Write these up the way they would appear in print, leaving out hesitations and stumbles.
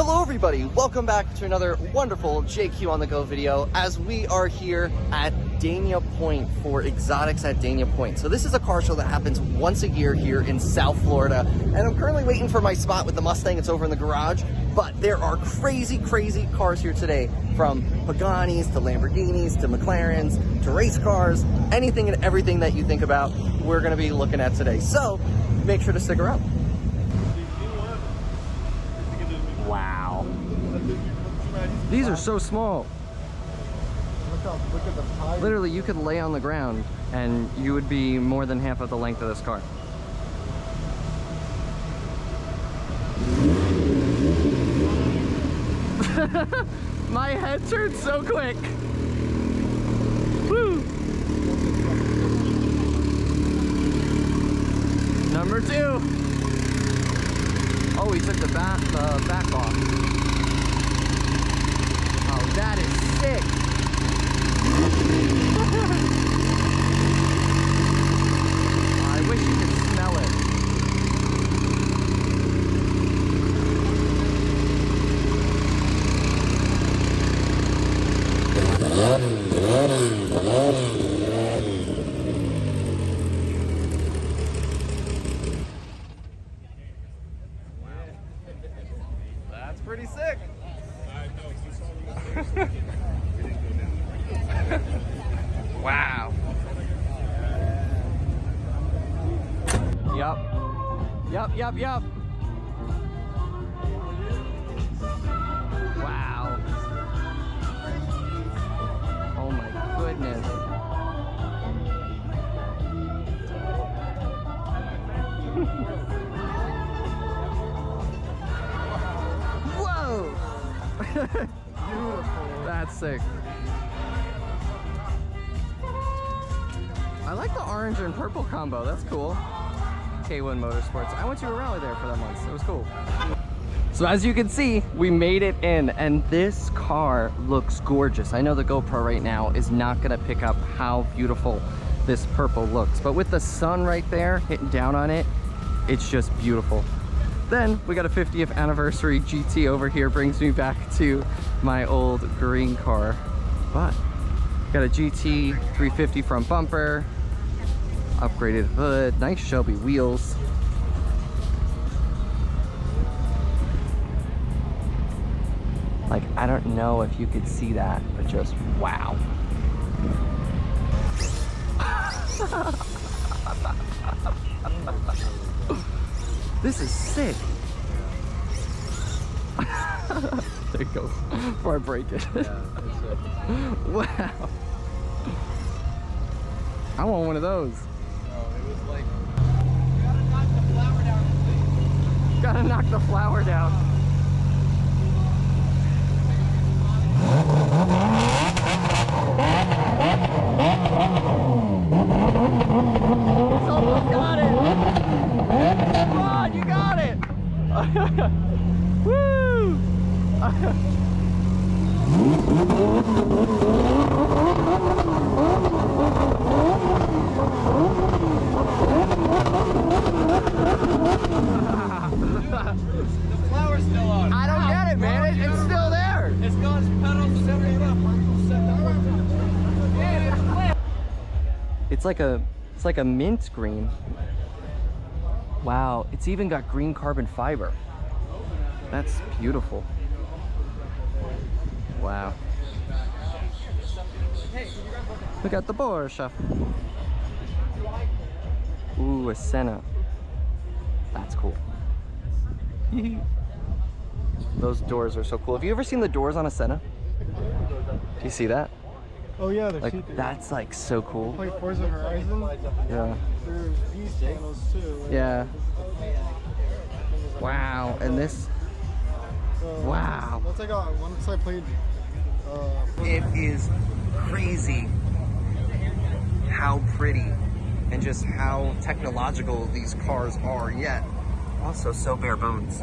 Hello everybody, welcome back to another wonderful JQ on the Go video as we are here at Dania Pointe for Exotics at Dania Pointe. So this is a car show that happens once a year here in South Florida, and I'm currently waiting for my spot with the Mustang. It's over in the garage, but there are crazy cars here today, from Pagani's to Lamborghinis to McLarens to race cars, anything and everything that you think about, we're gonna be looking at today. So make sure to stick around. Wow. These are so small. Look at the tires. Literally, you could lay on the ground and you would be more than half of the length of this car. My head turned so quick. Woo! Number 2. Oh, he took the back off. Oh, that is sick. I wish you could smell it. That's pretty sick. Wow. Yup. Wow. Oh my goodness. Whoa! That's sick. I like the orange and purple combo. That's cool. K1 Motorsports. I went to a rally there for that once. It was cool. So as you can see, we made it in, and this car looks gorgeous. I know the GoPro right now is not gonna pick up how beautiful this purple looks, but with the sun right there hitting down on it, it's just beautiful. Then we got a 50th anniversary GT over here, brings me back to my old green car. But got a GT 350 front bumper, upgraded hood, nice Shelby wheels. Like, I don't know if you could see that, but just wow. This is sick. There it goes, before I break it. Yeah, that's it. Wow. I want one of those. Oh, it was like... Gotta knock the flower down. It's almost got it. Come on, you got it. Woo! The flower's still on. I don't get it, man. It's still there. It's got its pedals separate up. It's like a mint green. Wow, it's even got green carbon fiber. That's beautiful. Wow. We got the Porsche. Ooh, a Senna. That's cool. Those doors are so cool. Have you ever seen the doors on a Senna? Do you see that? Oh yeah, they're Like, that's like so cool. like Forza Horizon. Yeah. There's these panels too. Yeah. Wow, and this. Wow. Once I played. It is crazy how pretty and just how technological these cars are, yet also so bare bones.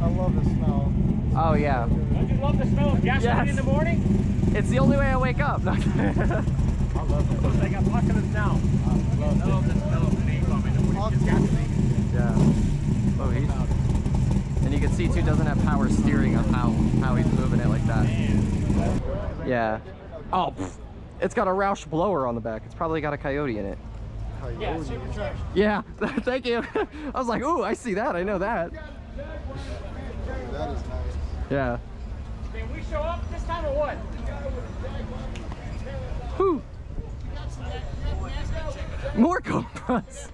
I love the smell. Oh yeah. Don't you love the smell of gasoline in the morning? It's the only way I wake up. I love it. They got apocalypse now. I love this fellow name on it. Yeah. Oh, he's. And you can see too, doesn't have power steering of how he's moving it like that. Yeah. Oh, pff. It's got a Roush blower on the back. It's probably got a Coyote in it. Yeah, supercharged. Yeah. Thank you. I was like, ooh, I see that. I know that. That is nice. Yeah. Can we show up this time or what? Whew. More Cobras.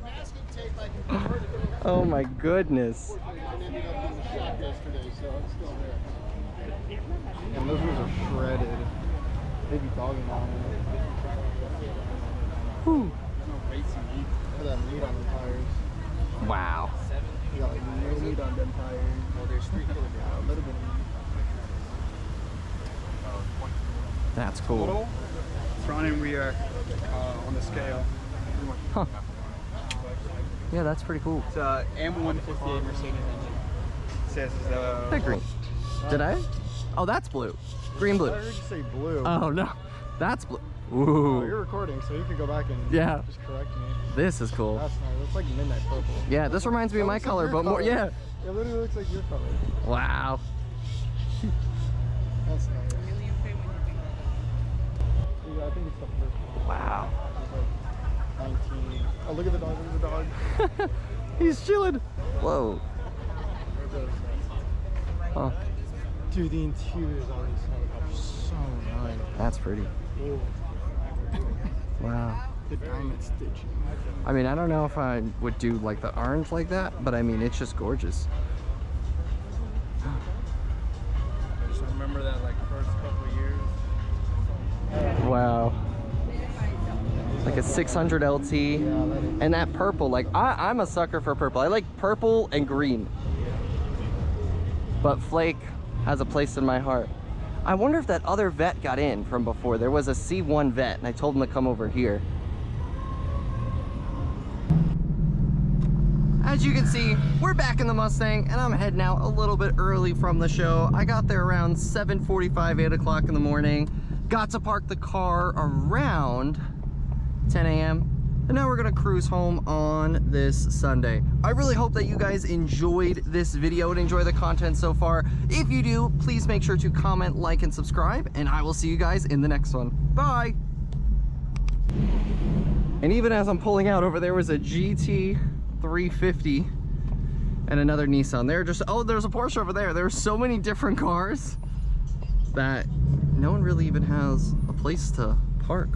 Oh my goodness. And those wheels are shredded. They be dogging on them. Whew. Look at that meat on the tires. Wow. You got like no meat on them tires. Well, there's 3 kilograms. A little bit of meat. That's cool. Front and rear on the scale. Huh. Yeah, that's pretty cool. It's a M158 Mercedes engine. It says it's That green. Did I? Oh, that's blue. Green, blue. I heard you say blue. Oh no, that's blue. Oh, Ooh. you're recording, so you can go back and Yeah. just correct me. This is cool. That's nice. That's like midnight purple. Yeah, this reminds me of That my looks like color, your but more. color. Yeah. It literally looks like your color. Wow. That's nice. Yeah, I think it's the first one. Wow. It's like 19. Oh, look at the dog. Look at the dog. He's chilling. Whoa. Oh, Dude, the interiors on these cars are so nice. that's pretty. Ooh. Wow. The diamond stitching. I mean, I don't know if I would do like the orange like that, but I mean, it's just gorgeous. I just remember that like first couple of years. Wow. Like a 600 LT. Yeah, that is. And that purple, like I'm a sucker for purple. I like purple and green. But Flake has a place in my heart. I wonder if that other vet got in from before. There was a C1 vet and I told him to come over here. As you can see, we're back in the Mustang and I'm heading out a little bit early from the show. I got there around 7:45, 8 o'clock in the morning. Got to park the car around 10 a.m. And now we're gonna cruise home on this Sunday. I really hope that you guys enjoyed this video and enjoy the content so far. If you do, please make sure to comment, like, and subscribe, and I will see you guys in the next one. Bye! And even as I'm pulling out, over there was a GT 350 and another Nissan. They're just, oh, there's a Porsche over there. There's so many different cars that no one really even has a place to park.